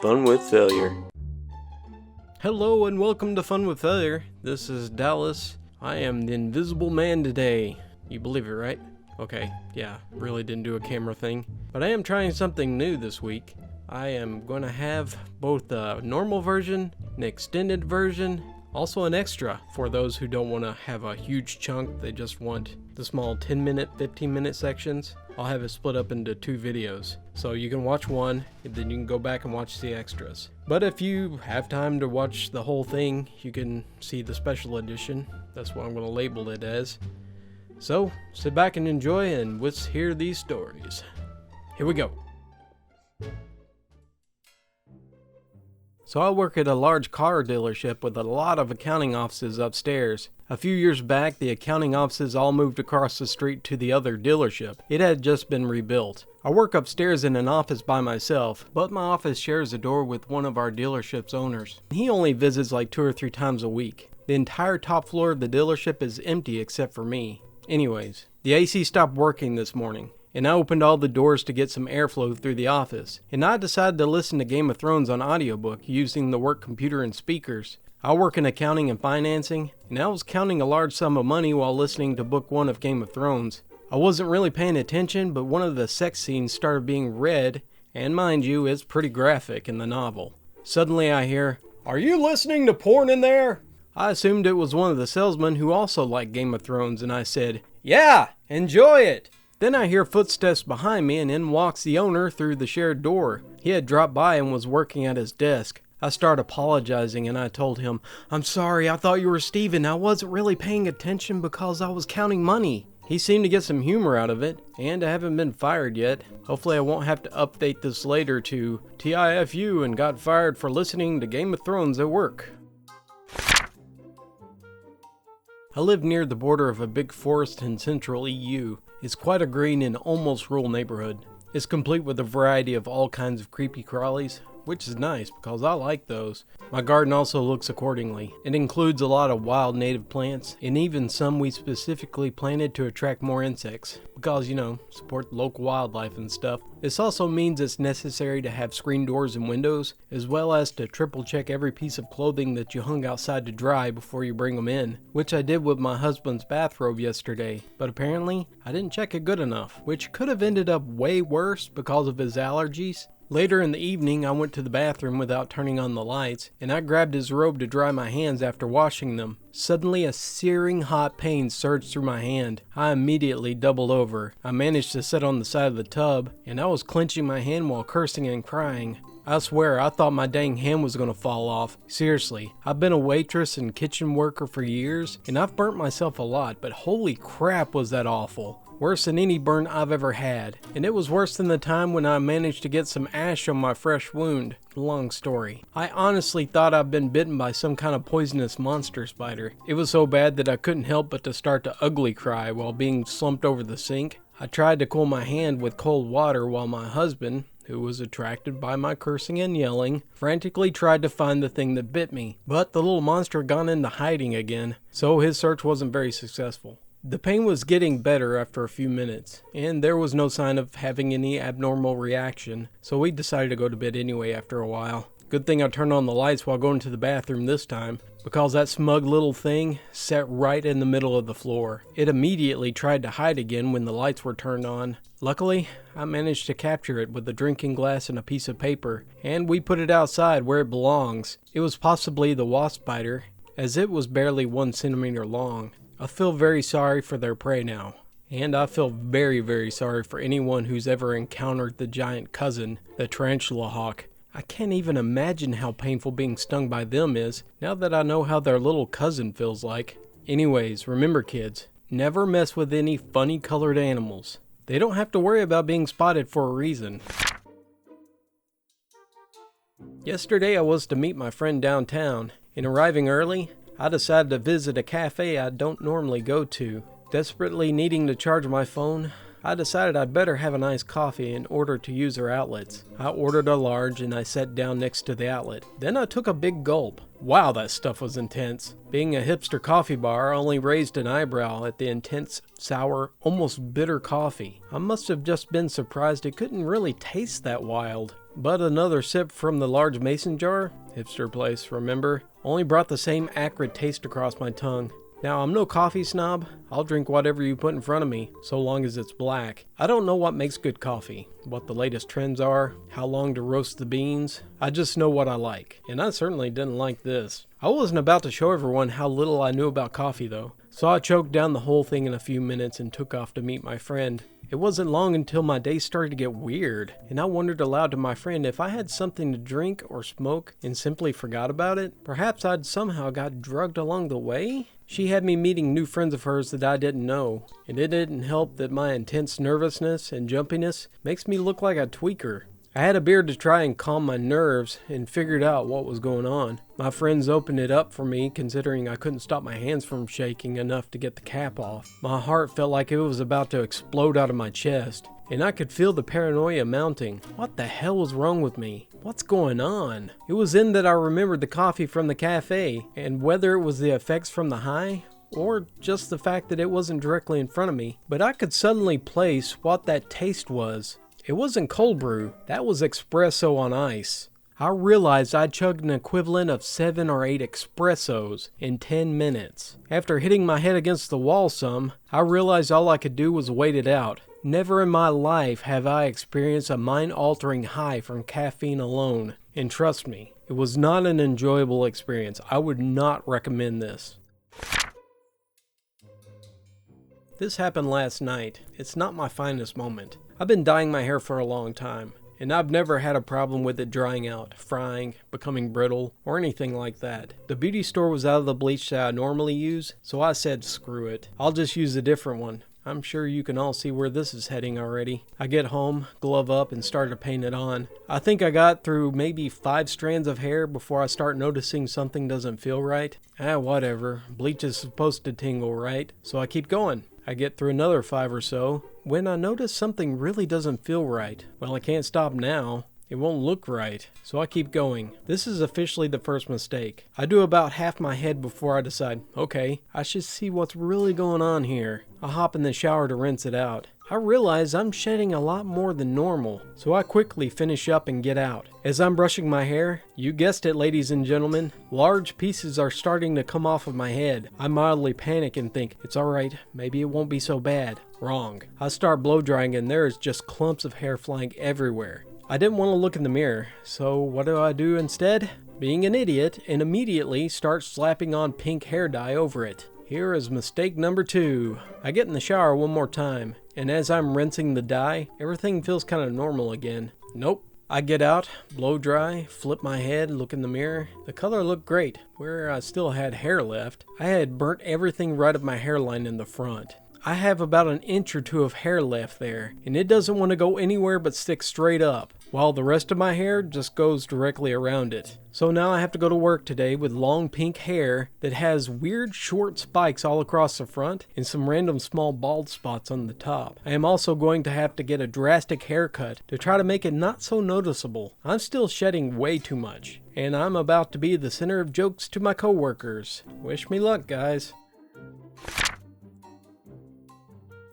Fun with Failure. Hello and welcome to Fun with Failure. This is Dallas. I am the invisible man today. You believe it, right? Okay, yeah, really didn't do a camera thing. But I am trying something new this week. I am going to have both a normal version, an extended version, also an extra for those who don't want to have a huge chunk. They just want the small 10-minute, 15-minute sections. I'll have it split up into 2 videos. So you can watch one, and then you can go back and watch the extras. But if you have time to watch the whole thing, you can see the special edition. That's what I'm going to label it as. So, sit back and enjoy, and let's hear these stories. Here we go. So I work at a large car dealership with a lot of accounting offices upstairs. A few years back, the accounting offices all moved across the street to the other dealership. It had just been rebuilt. I work upstairs in an office by myself, but my office shares a door with one of our dealership's owners. He only visits like 2 or 3 times a week. The entire top floor of the dealership is empty except for me. Anyways, the AC stopped working this morning, and I opened all the doors to get some airflow through the office, and I decided to listen to Game of Thrones on audiobook using the work computer and speakers. I work in accounting and financing, and I was counting a large sum of money while listening to book 1 of Game of Thrones. I wasn't really paying attention, but one of the sex scenes started being read, and mind you, it's pretty graphic in the novel. Suddenly I hear, "Are you listening to porn in there?" I assumed it was one of the salesmen who also liked Game of Thrones, and I said, "Yeah, enjoy it." Then I hear footsteps behind me, and in walks the owner through the shared door. He had dropped by and was working at his desk. I started apologizing, and I told him, "I'm sorry, I thought you were Steven. I wasn't really paying attention because I was counting money." He seemed to get some humor out of it, and I haven't been fired yet. Hopefully I won't have to update this later to TIFU and got fired for listening to Game of Thrones at work. I live near the border of a big forest in central EU. It's quite a green and almost rural neighborhood. It's complete with a variety of all kinds of creepy crawlies, which is nice because I like those. My garden also looks accordingly. It includes a lot of wild native plants, and even some we specifically planted to attract more insects, because, support local wildlife and stuff. This also means it's necessary to have screen doors and windows, as well as to triple check every piece of clothing that you hung outside to dry before you bring them in, which I did with my husband's bathrobe yesterday, but apparently I didn't check it good enough, which could have ended up way worse because of his allergies. Later in the evening, I went to the bathroom without turning on the lights, and I grabbed his robe to dry my hands after washing them. Suddenly, a searing hot pain surged through my hand. I immediately doubled over. I managed to sit on the side of the tub, and I was clenching my hand while cursing and crying. I swear, I thought my dang hand was gonna fall off. Seriously, I've been a waitress and kitchen worker for years, and I've burnt myself a lot, but holy crap was that awful. Worse than any burn I've ever had. And it was worse than the time when I managed to get some ash on my fresh wound. Long story. I honestly thought I'd been bitten by some kind of poisonous monster spider. It was so bad that I couldn't help but to start to ugly cry while being slumped over the sink. I tried to cool my hand with cold water while my husband, who was attracted by my cursing and yelling, frantically tried to find the thing that bit me. But the little monster had gone into hiding again, so his search wasn't very successful. The pain was getting better after a few minutes, and there was no sign of having any abnormal reaction, so we decided to go to bed anyway after a while. Good thing I turned on the lights while going to the bathroom this time, because that smug little thing sat right in the middle of the floor. It immediately tried to hide again when the lights were turned on. Luckily, I managed to capture it with a drinking glass and a piece of paper, and we put it outside where it belongs. It was possibly the wasp spider, as it was barely 1 centimeter long. I feel very sorry for their prey now, and I feel very, very sorry for anyone who's ever encountered the giant cousin, the tarantula hawk. I can't even imagine how painful being stung by them is, now that I know how their little cousin feels like. Anyways, remember kids, never mess with any funny colored animals. They don't have to worry about being spotted for a reason. Yesterday I was to meet my friend downtown. In arriving early, I decided to visit a cafe I don't normally go to. Desperately needing to charge my phone, I decided I'd better have a nice coffee in order to use her outlets. I ordered a large and I sat down next to the outlet. Then I took a big gulp. Wow, that stuff was intense. Being a hipster coffee bar, I only raised an eyebrow at the intense, sour, almost bitter coffee. I must have just been surprised it couldn't really taste that wild. But another sip from the large mason jar, hipster place, remember, only brought the same acrid taste across my tongue. Now, I'm no coffee snob. I'll drink whatever you put in front of me, so long as it's black. I don't know what makes good coffee, what the latest trends are, how long to roast the beans. I just know what I like, and I certainly didn't like this. I wasn't about to show everyone how little I knew about coffee though, so I choked down the whole thing in a few minutes and took off to meet my friend. It wasn't long until my day started to get weird, and I wondered aloud to my friend if I had something to drink or smoke and simply forgot about it. Perhaps I'd somehow got drugged along the way? She had me meeting new friends of hers that I didn't know, and it didn't help that my intense nervousness and jumpiness makes me look like a tweaker. I had a beer to try and calm my nerves and figured out what was going on. My friends opened it up for me considering I couldn't stop my hands from shaking enough to get the cap off. My heart felt like it was about to explode out of my chest, and I could feel the paranoia mounting. What the hell was wrong with me? What's going on? It was then that I remembered the coffee from the cafe, and whether it was the effects from the high, or just the fact that it wasn't directly in front of me, but I could suddenly place what that taste was. It wasn't cold brew, that was espresso on ice. I realized I'd chugged an equivalent of 7 or 8 espressos in 10 minutes. After hitting my head against the wall some, I realized all I could do was wait it out. Never in my life have I experienced a mind-altering high from caffeine alone. And trust me, it was not an enjoyable experience. I would not recommend this. This happened last night. It's not my finest moment. I've been dyeing my hair for a long time, and I've never had a problem with it drying out, frying, becoming brittle, or anything like that. The beauty store was out of the bleach that I normally use, so I said screw it. I'll just use a different one. I'm sure you can all see where this is heading already. I get home, glove up, and start to paint it on. I think I got through maybe 5 strands of hair before I start noticing something doesn't feel right. Whatever. Bleach is supposed to tingle, right? So I keep going. I get through another 5 or so when I notice something really doesn't feel right. Well, I can't stop now. It won't look right, so I keep going. This is officially the first mistake. I do about half my head before I decide, okay, I should see what's really going on here. I hop in the shower to rinse it out. I realize I'm shedding a lot more than normal, so I quickly finish up and get out. As I'm brushing my hair, you guessed it ladies and gentlemen, large pieces are starting to come off of my head. I mildly panic and think, it's alright, maybe it won't be so bad. Wrong. I start blow drying and there is just clumps of hair flying everywhere. I didn't want to look in the mirror, so what do I do instead? Being an idiot, and immediately start slapping on pink hair dye over it. Here is mistake number 2. I get in the shower one more time, and as I'm rinsing the dye, everything feels kind of normal again. Nope. I get out, blow dry, flip my head, look in the mirror. The color looked great, where I still had hair left. I had burnt everything right up my hairline in the front. I have about an inch or 2 of hair left there, and it doesn't want to go anywhere but stick straight up, while the rest of my hair just goes directly around it. So now I have to go to work today with long pink hair that has weird short spikes all across the front and some random small bald spots on the top. I am also going to have to get a drastic haircut to try to make it not so noticeable. I'm still shedding way too much, and I'm about to be the center of jokes to my coworkers. Wish me luck, guys.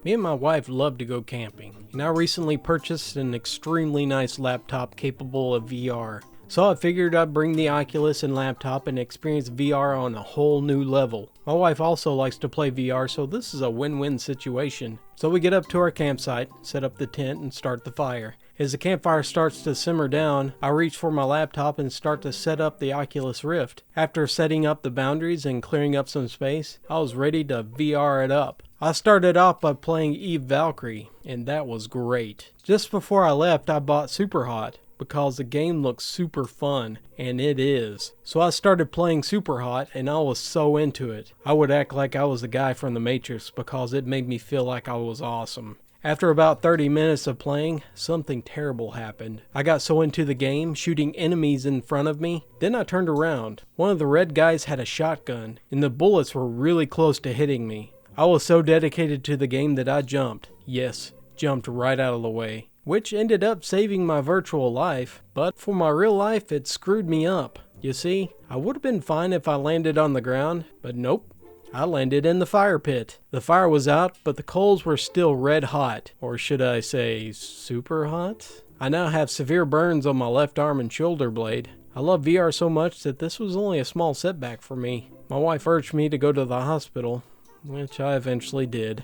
Me and my wife love to go camping, and I recently purchased an extremely nice laptop capable of VR. So I figured I'd bring the Oculus and laptop and experience VR on a whole new level. My wife also likes to play VR, so this is a win-win situation. So we get up to our campsite, set up the tent, and start the fire. As the campfire starts to simmer down, I reach for my laptop and start to set up the Oculus Rift. After setting up the boundaries and clearing up some space, I was ready to VR it up. I started off by playing Eve Valkyrie, and that was great. Just before I left, I bought Superhot, because the game looks super fun, and it is. So I started playing Superhot, and I was so into it. I would act like I was the guy from the Matrix, because it made me feel like I was awesome. After about 30 minutes of playing, something terrible happened. I got so into the game, shooting enemies in front of me, then I turned around. One of the red guys had a shotgun, and the bullets were really close to hitting me. I was so dedicated to the game that I jumped. Yes, jumped right out of the way, which ended up saving my virtual life, but for my real life it screwed me up. You see, I would have been fine if I landed on the ground, but nope. I landed in the fire pit. The fire was out, but the coals were still red hot, or should I say super hot? I now have severe burns on my left arm and shoulder blade. I love VR so much that this was only a small setback for me. My wife urged me to go to the hospital, which I eventually did.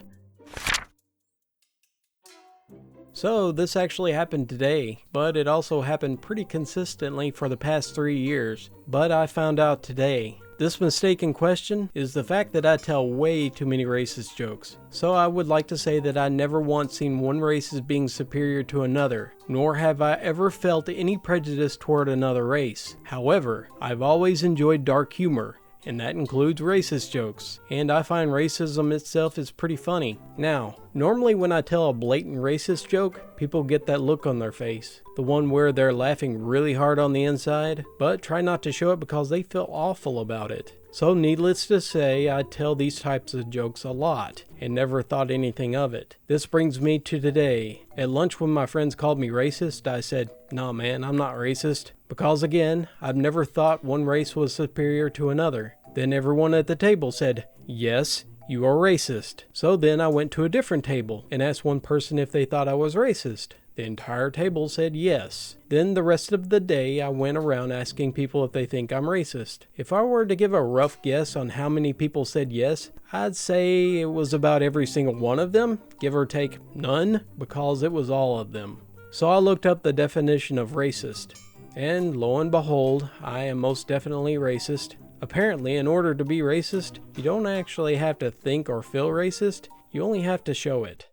So this actually happened today, but it also happened pretty consistently for the past 3 years. But I found out today. This mistake in question is the fact that I tell way too many racist jokes. So I would like to say that I never once seen one race as being superior to another, nor have I ever felt any prejudice toward another race. However, I've always enjoyed dark humor, and that includes racist jokes, and I find racism itself is pretty funny. Now, normally when I tell a blatant racist joke, people get that look on their face, the one where they're laughing really hard on the inside, but try not to show it because they feel awful about it. So needless to say, I tell these types of jokes a lot, and never thought anything of it. This brings me to today. At lunch when my friends called me racist, I said, "Nah man, I'm not racist." Because again, I've never thought one race was superior to another. Then everyone at the table said, "Yes, you are racist." So then I went to a different table and asked one person if they thought I was racist. The entire table said yes. Then the rest of the day I went around asking people if they think I'm racist. If I were to give a rough guess on how many people said yes, I'd say it was about every single one of them, give or take none, because it was all of them. So I looked up the definition of racist, and lo and behold, I am most definitely racist. Apparently, in order to be racist, you don't actually have to think or feel racist, you only have to show it.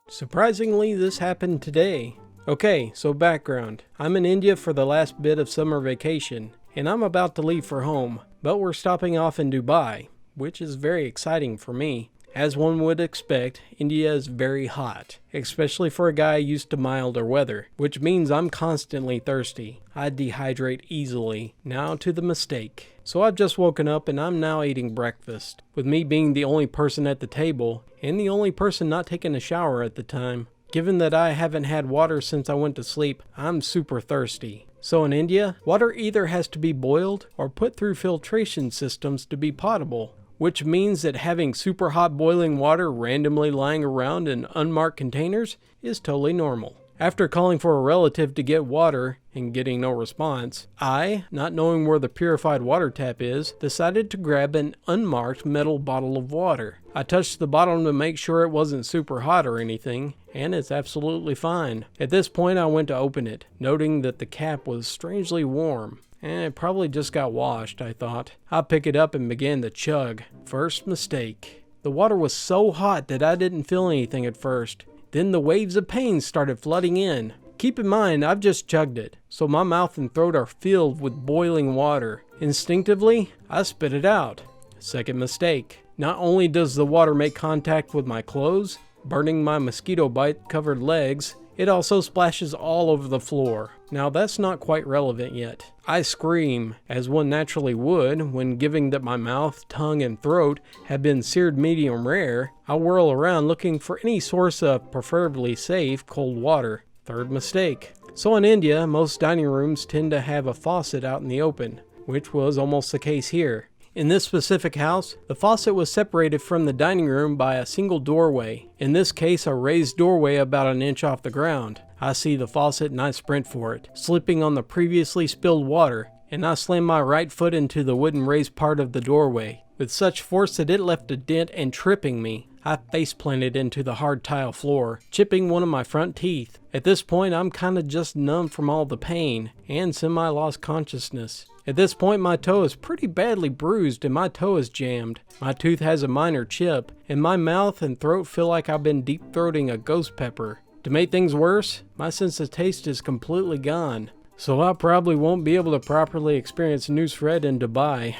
Surprisingly, this happened today. Okay, so background. I'm in India for the last bit of summer vacation, and I'm about to leave for home, but we're stopping off in Dubai, which is very exciting for me. As one would expect, India is very hot, especially for a guy used to milder weather, which means I'm constantly thirsty. I dehydrate easily. Now to the mistake. So I've just woken up and I'm now eating breakfast, with me being the only person at the table, and the only person not taking a shower at the time. Given that I haven't had water since I went to sleep, I'm super thirsty. So in India, water either has to be boiled or put through filtration systems to be potable, which means that having super hot boiling water randomly lying around in unmarked containers is totally normal. After calling for a relative to get water and getting no response, I, not knowing where the purified water tap is, decided to grab an unmarked metal bottle of water. I touched the bottle to make sure it wasn't super hot or anything, and it's absolutely fine. At this point I went to open it, noting that the cap was strangely warm. It probably just got washed, I thought. I picked it up and began to chug. First mistake. The water was so hot that I didn't feel anything at first. Then the waves of pain started flooding in. Keep in mind, I've just chugged it, so my mouth and throat are filled with boiling water. Instinctively, I spit it out. Second mistake. Not only does the water make contact with my clothes, burning my mosquito bite covered legs, it also splashes all over the floor. Now that's not quite relevant yet. I scream, as one naturally would when given that my mouth, tongue, and throat have been seared medium rare. I whirl around looking for any source of preferably safe cold water. Third mistake. So in India, most dining rooms tend to have a faucet out in the open, which was almost the case here. In this specific house, the faucet was separated from the dining room by a single doorway, in this case a raised doorway about an inch off the ground. I see the faucet and I sprint for it, slipping on the previously spilled water, and I slam my right foot into the wooden raised part of the doorway, with such force that it left a dent and tripping me. I face planted into the hard tile floor, chipping one of my front teeth. At this point I'm kinda just numb from all the pain, and semi-lost consciousness. At this point my toe is pretty badly bruised and my toe is jammed. My tooth has a minor chip, and my mouth and throat feel like I've been deep-throating a ghost pepper. To make things worse, my sense of taste is completely gone. So I probably won't be able to properly experience Nusret in Dubai.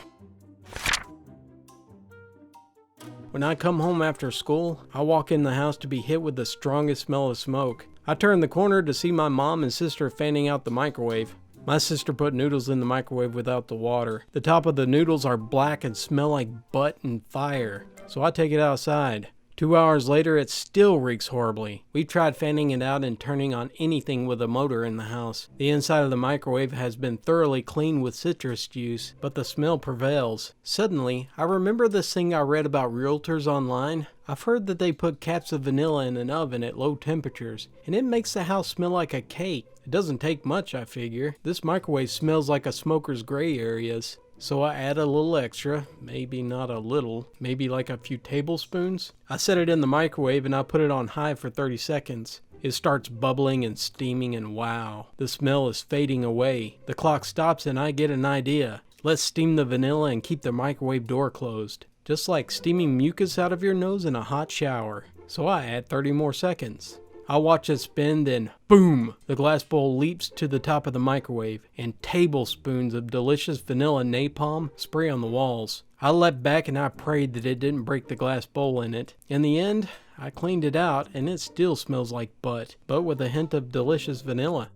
When I come home after school, I walk in the house to be hit with the strongest smell of smoke. I turn the corner to see my mom and sister fanning out the microwave. My sister put noodles in the microwave without the water. The top of the noodles are black and smell like butt and fire. So I take it outside. 2 hours later, it still reeks horribly. We've tried fanning it out and turning on anything with a motor in the house. The inside of the microwave has been thoroughly cleaned with citrus juice, but the smell prevails. Suddenly, I remember this thing I read about realtors online. I've heard that they put caps of vanilla in an oven at low temperatures, and it makes the house smell like a cake. It doesn't take much, I figure. This microwave smells like a smoker's gray areas. So I add a little extra, maybe not a little, maybe like a few tablespoons. I set it in the microwave and I put it on high for 30 seconds. It starts bubbling and steaming and wow, the smell is fading away. The clock stops and I get an idea. Let's steam the vanilla and keep the microwave door closed. Just like steaming mucus out of your nose in a hot shower. So I add 30 more seconds. I watch it spin, then boom! The glass bowl leaps to the top of the microwave, and tablespoons of delicious vanilla napalm spray on the walls. I leapt back and I prayed that it didn't break the glass bowl in it. In the end, I cleaned it out, and it still smells like butt, but with a hint of delicious vanilla.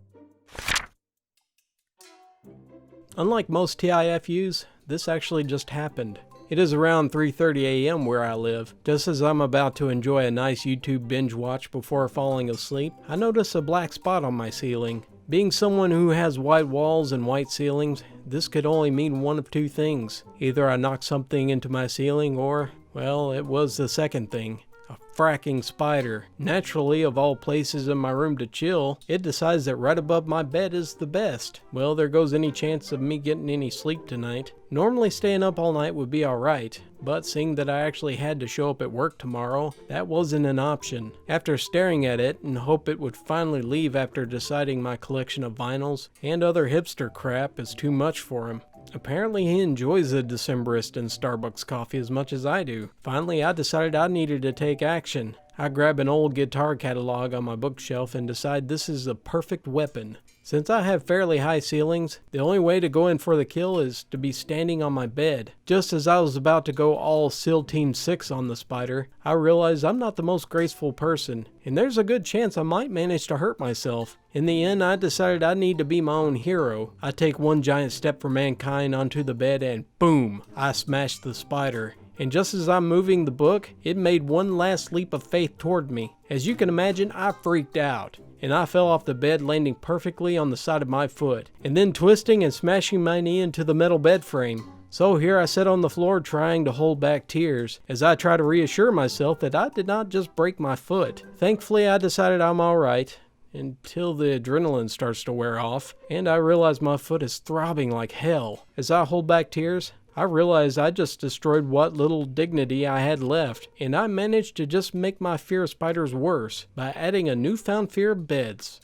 Unlike most TIFUs, this actually just happened. It is around 3:30 a.m. where I live. Just as I'm about to enjoy a nice YouTube binge watch before falling asleep, I notice a black spot on my ceiling. Being someone who has white walls and white ceilings, this could only mean one of two things. Either I knocked something into my ceiling or, well, it was the second thing. A fracking spider. Naturally, of all places in my room to chill, it decides that right above my bed is the best. Well, there goes any chance of me getting any sleep tonight. Normally staying up all night would be alright, but seeing that I actually had to show up at work tomorrow, that wasn't an option. After staring at it and hope it would finally leave after deciding my collection of vinyls and other hipster crap is too much for him. Apparently he enjoys the Decemberist and Starbucks coffee as much as I do. Finally, I decided I needed to take action. I grab an old guitar catalog on my bookshelf and decide this is the perfect weapon. Since I have fairly high ceilings, the only way to go in for the kill is to be standing on my bed. Just as I was about to go all SEAL Team 6 on the spider, I realized I'm not the most graceful person, and there's a good chance I might manage to hurt myself. In the end, I decided I need to be my own hero. I take one giant step for mankind onto the bed and boom, I smashed the spider. And just as I'm moving the book, it made one last leap of faith toward me. As you can imagine, I freaked out, and I fell off the bed, landing perfectly on the side of my foot, and then twisting and smashing my knee into the metal bed frame. So here I sat on the floor trying to hold back tears, as I try to reassure myself that I did not just break my foot. Thankfully, I decided I'm alright, until the adrenaline starts to wear off, and I realize my foot is throbbing like hell. As I hold back tears, I realized I just destroyed what little dignity I had left, and I managed to just make my fear of spiders worse by adding a newfound fear of beds.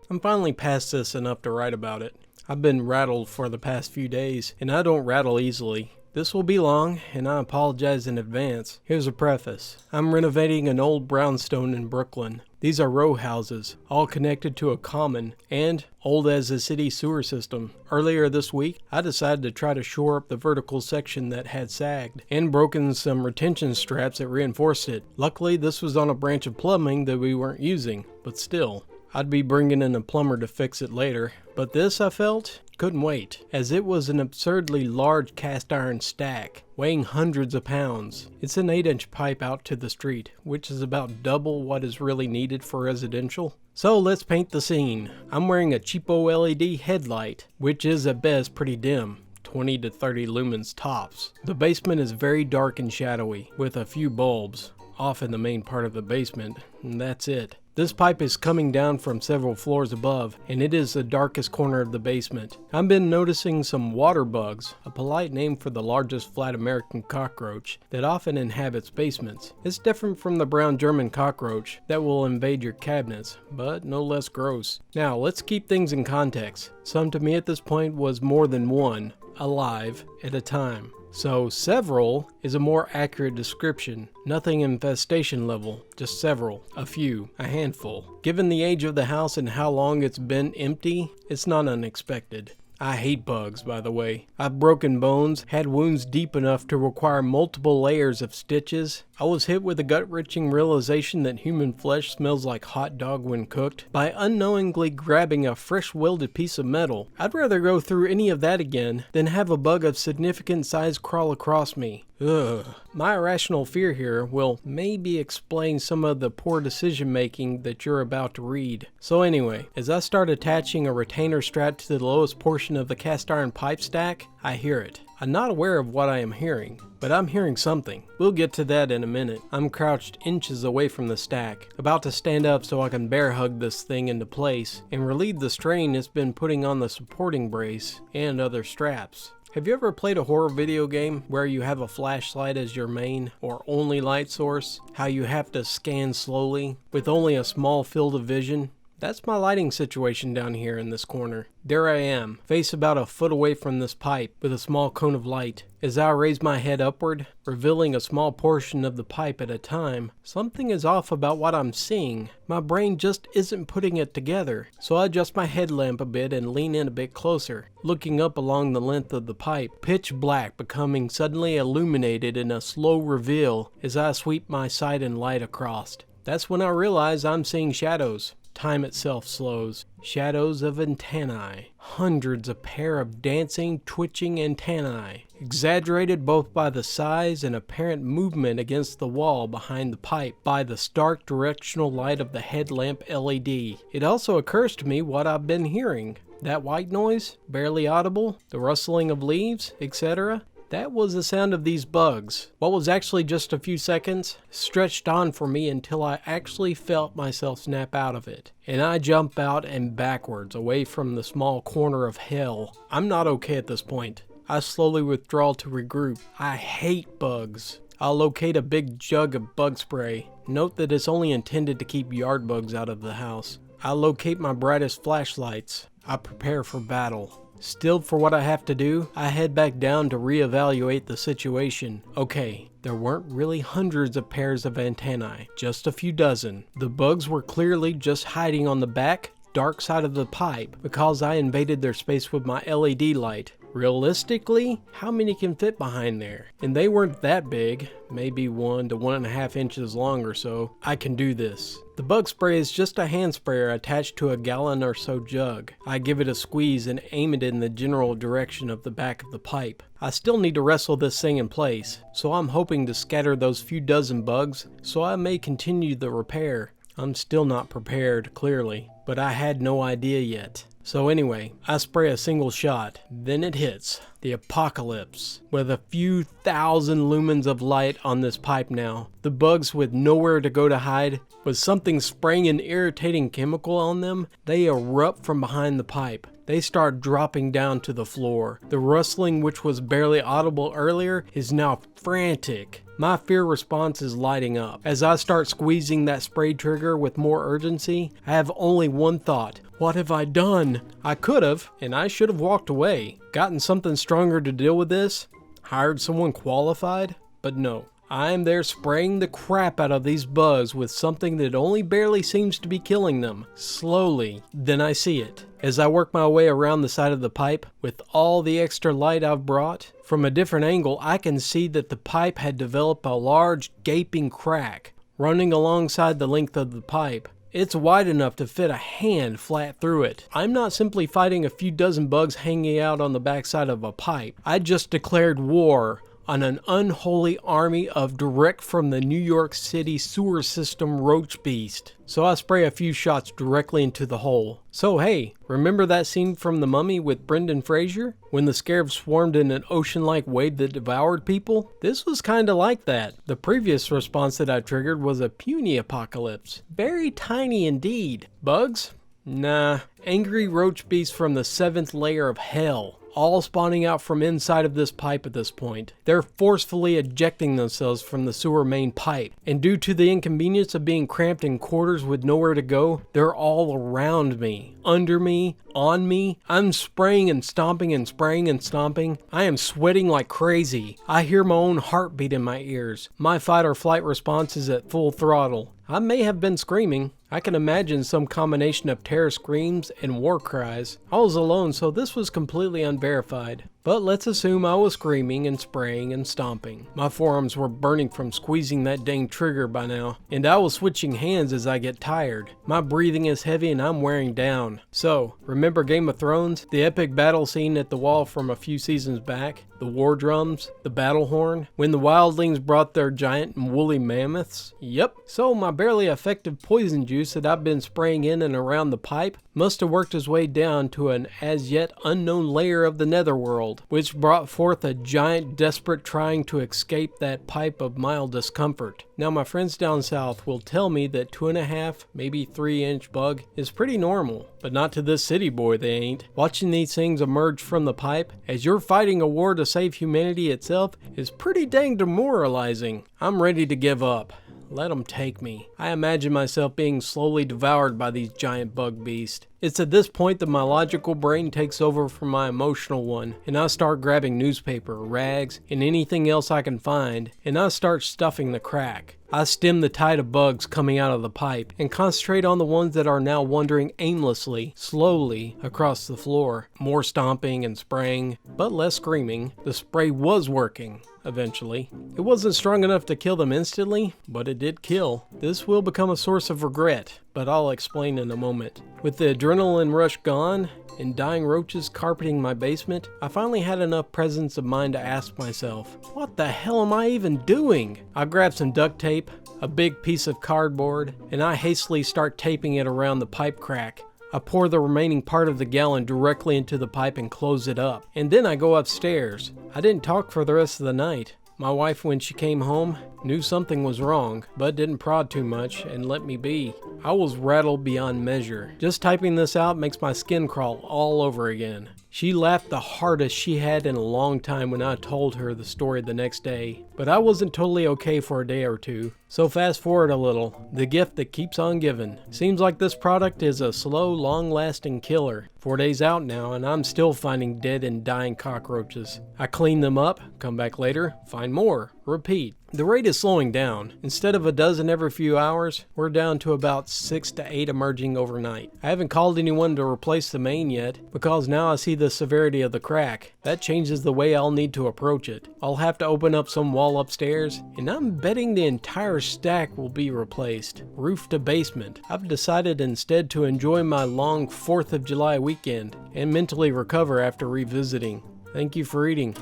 I'm finally past this enough to write about it. I've been rattled for the past few days, and I don't rattle easily. This will be long, and I apologize in advance. Here's a preface. I'm renovating an old brownstone in Brooklyn. These are row houses, all connected to a common, and old as the city sewer system. Earlier this week, I decided to try to shore up the vertical section that had sagged, and broken some retention straps that reinforced it. Luckily, this was on a branch of plumbing that we weren't using, but still. I'd be bringing in a plumber to fix it later, but this, I felt, couldn't wait, as it was an absurdly large cast iron stack, weighing hundreds of pounds. It's an 8-inch pipe out to the street, which is about double what is really needed for residential. So let's paint the scene. I'm wearing a cheapo LED headlight, which is at best pretty dim. 20 to 30 lumens tops. The basement is very dark and shadowy, with a few bulbs off in the main part of the basement, and that's it. This pipe is coming down from several floors above, and it is the darkest corner of the basement. I've been noticing some water bugs, a polite name for the largest flat American cockroach that often inhabits basements. It's different from the brown German cockroach that will invade your cabinets, but no less gross. Now, let's keep things in context. Some to me at this point was more than one, alive, at a time. So several is a more accurate description. Nothing infestation level, just several, a few, a handful. Given the age of the house and how long it's been empty, it's not unexpected. I hate bugs, by the way. I've broken bones, had wounds deep enough to require multiple layers of stitches, I was hit with a gut-wrenching realization that human flesh smells like hot dog when cooked by unknowingly grabbing a fresh welded piece of metal. I'd rather go through any of that again than have a bug of significant size crawl across me. Ugh. My irrational fear here will maybe explain some of the poor decision making that you're about to read. So anyway, as I start attaching a retainer strap to the lowest portion of the cast iron pipe stack, I hear it. I'm not aware of what I am hearing, but I'm hearing something. We'll get to that in a minute. I'm crouched inches away from the stack, about to stand up so I can bear hug this thing into place and relieve the strain it's been putting on the supporting brace and other straps. Have you ever played a horror video game where you have a flashlight as your main or only light source? How you have to scan slowly with only a small field of vision? That's my lighting situation down here in this corner. There I am, face about a foot away from this pipe with a small cone of light. As I raise my head upward, revealing a small portion of the pipe at a time, something is off about what I'm seeing. My brain just isn't putting it together, so I adjust my headlamp a bit and lean in a bit closer, looking up along the length of the pipe, pitch black becoming suddenly illuminated in a slow reveal as I sweep my sight and light across. That's when I realize I'm seeing shadows. Time itself slows. Shadows of antennae. Hundreds of pair of dancing, twitching antennae, exaggerated both by the size and apparent movement against the wall behind the pipe by the stark directional light of the headlamp LED. It also occurs to me what I've been hearing. That white noise, barely audible, the rustling of leaves, etc. That was the sound of these bugs. What was actually just a few seconds stretched on for me until I actually felt myself snap out of it. And I jump out and backwards away from the small corner of hell. I'm not okay at this point. I slowly withdraw to regroup. I hate bugs. I'll locate a big jug of bug spray. Note that it's only intended to keep yard bugs out of the house. I locate my brightest flashlights. I prepare for battle. Stilled for what I have to do, I head back down to reevaluate the situation. Okay, there weren't really hundreds of pairs of antennae, just a few dozen. The bugs were clearly just hiding on the back, dark side of the pipe because I invaded their space with my LED light. Realistically, how many can fit behind there? And they weren't that big, maybe 1 to 1.5 inches long or so. I can do this. The bug spray is just a hand sprayer attached to a gallon or so jug. I give it a squeeze and aim it in the general direction of the back of the pipe. I still need to wrestle this thing in place, so I'm hoping to scatter those few dozen bugs so I may continue the repair. I'm still not prepared, clearly, but I had no idea yet. So anyway, I spray a single shot, then it hits. The apocalypse. With a few thousand lumens of light on this pipe now, the bugs with nowhere to go to hide, with something spraying an irritating chemical on them, they erupt from behind the pipe. They start dropping down to the floor. The rustling, which was barely audible earlier, is now frantic. My fear response is lighting up. As I start squeezing that spray trigger with more urgency, I have only one thought. What have I done? I could have, and I should have walked away, gotten something stronger to deal with this, hired someone qualified, but no. I am there spraying the crap out of these bugs with something that only barely seems to be killing them. Slowly, then I see it. As I work my way around the side of the pipe, with all the extra light I've brought, from a different angle I can see that the pipe had developed a large gaping crack, running alongside the length of the pipe. It's wide enough to fit a hand flat through it. I'm not simply fighting a few dozen bugs hanging out on the backside of a pipe. I just declared war on an unholy army of direct from the New York City sewer system roach beast. So I spray a few shots directly into the hole. So hey, remember that scene from The Mummy with Brendan Fraser? When the scarabs swarmed in an ocean-like wave that devoured people? This was kinda like that. The previous response that I triggered was a puny apocalypse. Very tiny indeed. Bugs? Nah. Angry roach beasts from the 7th layer of hell. All spawning out from inside of this pipe at this point. They're forcefully ejecting themselves from the sewer main pipe, and due to the inconvenience of being cramped in quarters with nowhere to go, they're all around me, under me, on me. I'm spraying and stomping and spraying and stomping. I am sweating like crazy. I hear my own heartbeat in my ears. My fight or flight response is at full throttle. I may have been screaming. I can imagine some combination of terror screams and war cries. I was alone, so this was completely unverified. But let's assume I was screaming and spraying and stomping. My forearms were burning from squeezing that dang trigger by now, and I was switching hands as I get tired. My breathing is heavy and I'm wearing down. So, remember Game of Thrones? The epic battle scene at the wall from a few seasons back? The war drums? The battle horn? When the wildlings brought their giant and woolly mammoths? Yep. So my barely effective poison juice that I've been spraying in and around the pipe must have worked its way down to an as yet unknown layer of the netherworld, which brought forth a giant desperate trying to escape that pipe of mild discomfort. Now my friends down south will tell me that 2.5, maybe 3-inch bug is pretty normal, but not to this city boy they ain't. Watching these things emerge from the pipe as you're fighting a war to save humanity itself is pretty dang demoralizing. I'm ready to give up. Let them take me. I imagine myself being slowly devoured by these giant bug beasts. It's at this point that my logical brain takes over from my emotional one, and I start grabbing newspaper, rags, and anything else I can find, and I start stuffing the crack. I stem the tide of bugs coming out of the pipe and concentrate on the ones that are now wandering aimlessly, slowly, across the floor. More stomping and spraying, but less screaming. The spray was working. Eventually. It wasn't strong enough to kill them instantly, but it did kill. This will become a source of regret, but I'll explain in a moment. With the adrenaline rush gone, and dying roaches carpeting my basement, I finally had enough presence of mind to ask myself, what the hell am I even doing? I grab some duct tape, a big piece of cardboard, and I hastily start taping it around the pipe crack. I pour the remaining part of the gallon directly into the pipe and close it up. And then I go upstairs. I didn't talk for the rest of the night. My wife, when she came home, knew something was wrong, but didn't prod too much and let me be. I was rattled beyond measure. Just typing this out makes my skin crawl all over again. She laughed the hardest she had in a long time when I told her the story the next day, but I wasn't totally okay for a day or two. So fast forward a little, the gift that keeps on giving. Seems like this product is a slow, long-lasting killer. 4 days out now and I'm still finding dead and dying cockroaches. I clean them up, come back later, find more, repeat. The rate is slowing down. Instead of a dozen every few hours, we're down to about 6 to 8 emerging overnight. I haven't called anyone to replace the main yet, because now I see the severity of the crack. That changes the way I'll need to approach it. I'll have to open up some wall upstairs, and I'm betting the entire stack will be replaced, roof to basement. I've decided instead to enjoy my long 4th of July weekend, and mentally recover after revisiting. Thank you for reading.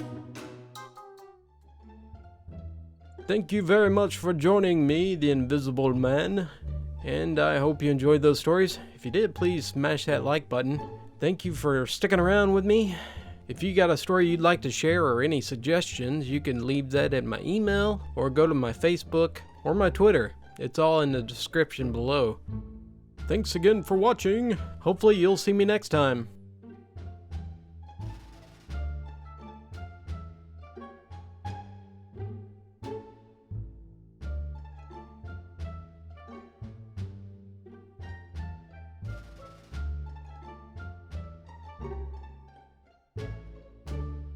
Thank you very much for joining me, the Invisible Man, and I hope you enjoyed those stories. If you did, please smash that like button. Thank you for sticking around with me. If you got a story you'd like to share or any suggestions, you can leave that at my email or go to my Facebook or my Twitter. It's all in the description below. Thanks again for watching. Hopefully you'll see me next time.